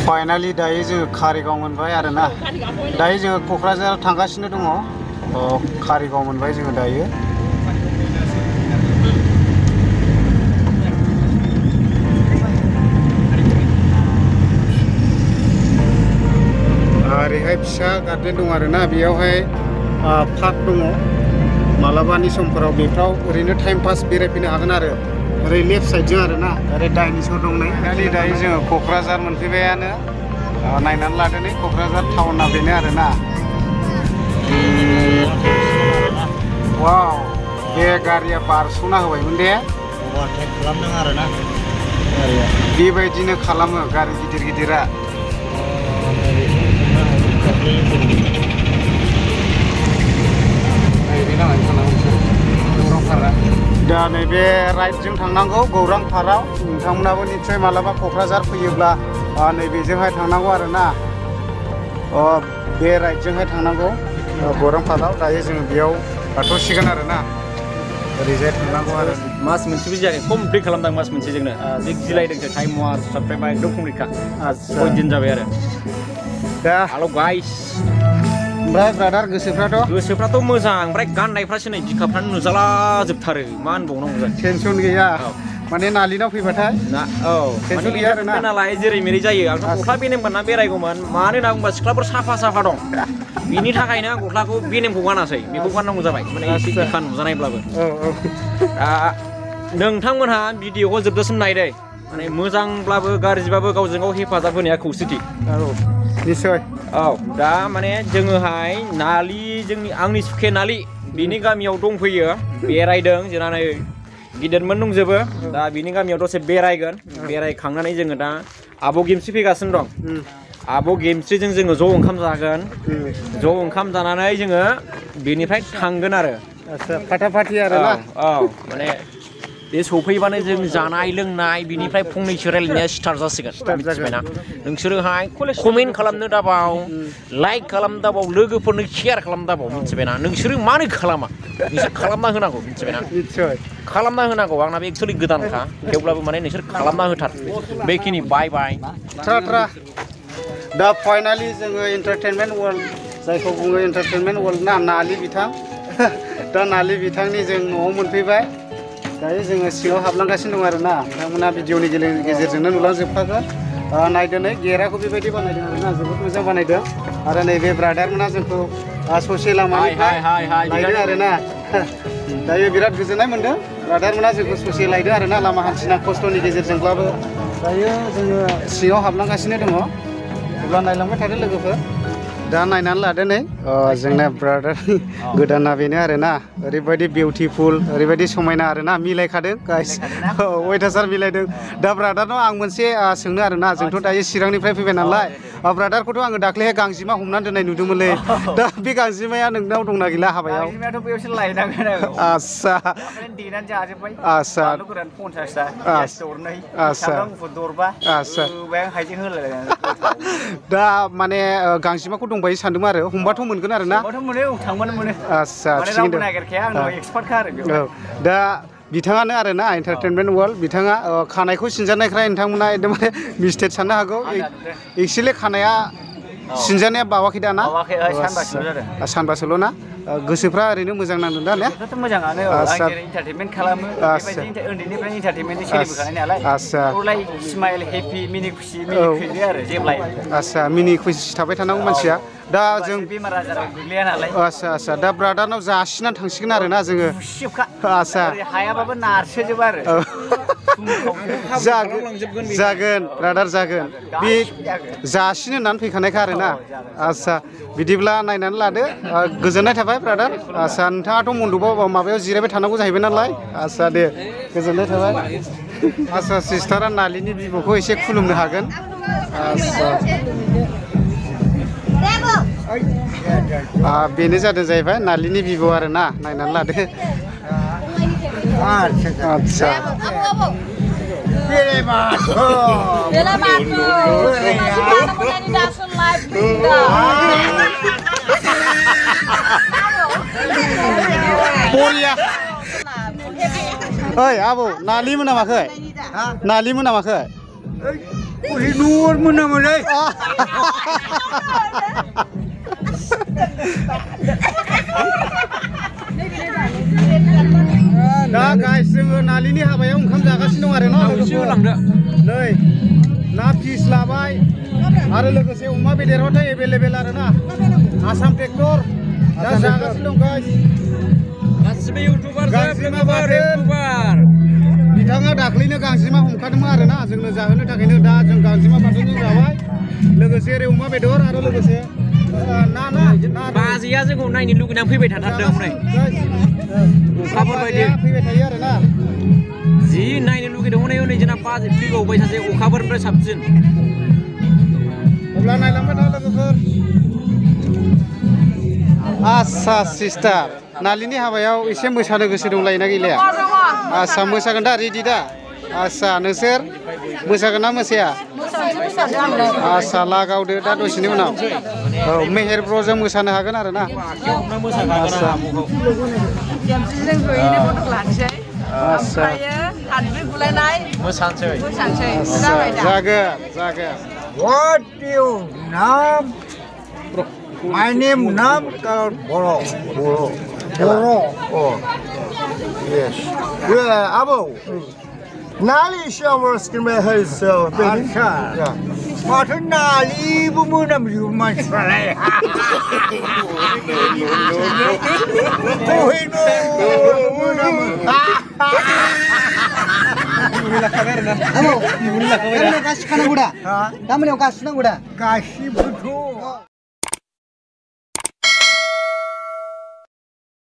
Finally दायो जोङो कारिगाव मोनबाय आरोना दायो जोङो क'क्राझार थांगासिनो दङ कारिगाव मोनबाय जोङो दायो ओरैहाय फिसा गार्डेन दं आरोना बेयावहाय पार्क दङ मालाबानि समफोराव बेफ्राव ओरैनो टाइम पास बेरायफैनो हागोन आरो ओरै लेफ्ट साइडजों आरोना ओरै डाइनासर दं नै दायो जोङो क'क्राझार मोनफैबायानो नायनानै लादो नै क'क्राझार टाउना बेनो आरोना वाव बे गारिया बारस'ना होबायमोन दे अभारटेक खालामदों आरोना बेबायदिनो खालामो गारि गिदिर गिदिरा दा नैबे राइटजों थांनांगौ गौरां पार्कआव नोंथांमोनाबो निस्सय मालाबा क'क्राझार फैयोब्ला नैबेजोंहाय थांनांगौ आरोना बे राइटजोंहाय थांनांगौ गौरां पार्कआव दायो जोङो बेयाव थाथ'सिगोन आरोना ओरैजाय थांनांगौ आरो मास मोनसेबो जायाखै कमप्लिट खालामदां मास मोनसेजोंनो जिलायदोंसो टाइम वार साबस्क्राइबार एकदम कमप्लिटखा 6 दिन जाबाय आरो दा हेल' गाइस ओमफ्राय ब्रादार गोसोफ्राथ' मोजां ओमफ्राय गाननायफ्रासो नै बिखाफ्रानो नुजाला जोबथारो मा होनबावनांगौ जायो टेनसन गैया माने नालिनाव फैबाथाय टेनसन गैया आरोना नालाय जेरै मेरै जायो आंथ' गस्ला बेनेमगानना बेरायगौमोन मानो होनना बुंबा सिख्लाफोर साफा दं बिनि थाखायनो आं गस्लाखौ बेनेमखौ गानासै बेखौ गाननांगौ जाबाय माने एसे बिखा नुजानायब्लाबो दा नोंथांमोनहा भिडिअखौ जोबजासिम नायदे माने मोजांब्लाबो गाज्रिबाबो गावजों गाव हेफाजाब होनाया खौसेथि निस्सय दा माने जोङोहाय नालि आंनि सुखे नालि बिनि गामियाव दंफैयो बेरायदों जोंना नै गिदिरमोन दंजोबो दा बिनि गामियाव दसे बेरायखांनानै जोङो दा आब' गेमस्रि फैगासिनो दं आब' गेमस्रिजों जोङो ज' ओंखाम जागोन ज' ओंखाम जानानै जोङो बेनिफ्राय थांगोन आरो फाटाफाटि आरोना माने बे सफैबानो जों जानाय लोंनाय बिनिफ्राय फंनैसो रायलायनाया स्टार्ट जासिगोन मिथिबायना नोंसोरोहाय कमेन्ट खालामनो दाबाव लाइक खालामनो दाबाव लोगोफोरनो शेयार खालामनो दाबाव मिथिबायना नोंसोरो मानो खालामा नोंसोर खालामना होनांगौ मिथिबायना खालामना होनांगौ आंना बे एक्चुअलि गोदानखा थेवब्लाबो माने नोंसोर खालामना होथार बेखिनि बाय दा फाइनालि जोङो एन्टारटेनमेन्ट वर्ल्ड जायखौ बुङो एन्टारटेनमेन्ट वर्ल्ड ना नालि बिथां दा नालि बिथांनि जों न'आव मोनफैबाय दायो जोङो सिङाव हाबलांगासिनो दं आरोना नोंथांमोना भिडिअनि गेजेरजोंनो नुलांजोबखागोन नायदो नै गेराखौ बेबायदि बानायदों आरोना जोबोद मोजां बानायदों आरो नैबे ब्रादारमोना जोंखौ ससे लामानिफ्राय लायदों आरोना दायो बिराद गोजोननाय मोनदों ब्रादारमोना जोंखौ ससे लायदों आरोना लामा हान्थिना खस्थ'नि गेजेरजोंब्लाबो दायो जोङो सिङाव हाबलांगासिनो दङ अब्ला नायलांबाय थादो लोगोफोर दा नायनानै लादो नै जोंना ब्रादारनि गोदाना बेनो आरोना ओरैबायदि बिउटिफुल ओरैबायदि समायना आरोना मिलायखादों गाइस अयथासार मिलायदों दा ब्रादारनाव आं मोनसे सोंनो आरोना जोंथ' दायो चिरांनिफ्राय फैबाय नालाय ब्रादारखौथ' आङो दाख्लैहाय गांजेमा हमनानै दोननाय नुदोंमोनलै दा बे गांजेमाया नोंनाव दंना गैला हाबायाव आस्सा दा माने गांजेमाखौ दंबायो सानदोंमोन आरो हमबाथ' मोनगोन आरो ना आस्सा दा बिथाङानो आरोना एन्टारटेनमेन्ट वर्ल्ड बिथाङा खानायखौ सिनजानायखाय नोंथांमोना एकदमबारे मिस्टेक साननो हागौ एक्सुवेलि खानाया सिनजानाया बावाखै दाना सानबासोल' ना गोसोफ्रा ओरैनो मोजां नांदों दा ने मोजाङानो एन्टारटेनमेन्ट खालामो उन्दैनिफ्रायनो एन्टारटेनमेन्टनि सोलिबोखानाय नालाय स्माइल हेपि मिनि खुसि आरो जेब्लायबो आस्सा मिनि खुसि थाबाय थानांगौ मानसिया दा जों बेमार आजाराव गोग्लैया नालाय आस्सा दा ब्रादारनाव जासिनानै थांसिगोन आरोना जोङो आस्सा हायाबाबो नारसोजोबो आरो जागोन ब्रादार जागोन बे जासिनो होननानै फैखानायखा आरोना आस्सा बिदिब्ला नायनानै लादो गोजोननाय थाबाय ब्रादार आस्सा नोंथाङाथ' मन्दपाव माबायाव जिरायबाय थानांगौ जाहैबाय नालाय आस्सा दे गोजोननाय थाबाय आस्सा सिस्टारा नालिनि बिब'खौ एसे खुलुमनो हागोन आस्सा बेनो जादों जाहैबाय नालिनि बिब' आरोना नायनानै लादो आस्सा ओइ आबौ नालिमोन नामाखै नालिमोन नामाखै Kohinur mana? दा गाइस जोङो नालिनि हाबायाव ओंखाम जागासिनो दं आरो ना होलांदो नै ना फिस लाबाय आरो लोगोसे अमा बेदरावथ' एभेलेबेल आरो ना आसाम ट्रेक्टर दा जागासिनो दं गाइस गासिबो इउटिउबार गांजेमा बाथोन बिथाङा दाख्लैनो गांजेमा हमखादोंमोन आरो ना जोंनो जाहोनो थाखायनो दा जों गांजेमा बाथोनजों जाबाय लोगोसे ओरै अमा बेदर आरो लोगोसे ना बाजैया जोंखौ नायनो लुगैनानै फैबाय थाथारदों ओमफ्राय अखाफोर बायदि फैबाय थायो आरो ना जि नायनो लुगैदों हनै हनै जोंना बाजै फैबावबाय सासे अखाफोरनिफ्राय साबसिन अब्ला नायलांबाय था लोगोफोर आस्सा सिस्टार नालिनि हाबायाव एसे मोसानो गोसो दंलायोना गैलाया आस्सा मोसागोन दा रेडि दा आस्सा नोंसोर मोसागोन ना मोसाया आस्सा लागावदो दा दसेनि उनाव औ मेहेर ब्र'जों मोसानो हागोन आरो ना आस्सा जागोन What your name? My name Boro. Oh, yes. Yeah, Abo. Nali shower skin by herself. Yeah. What a Nali woman you might try. Kamu, kasih kanan kuda. Kamu yang kasih kanan kuda. Kasih betul.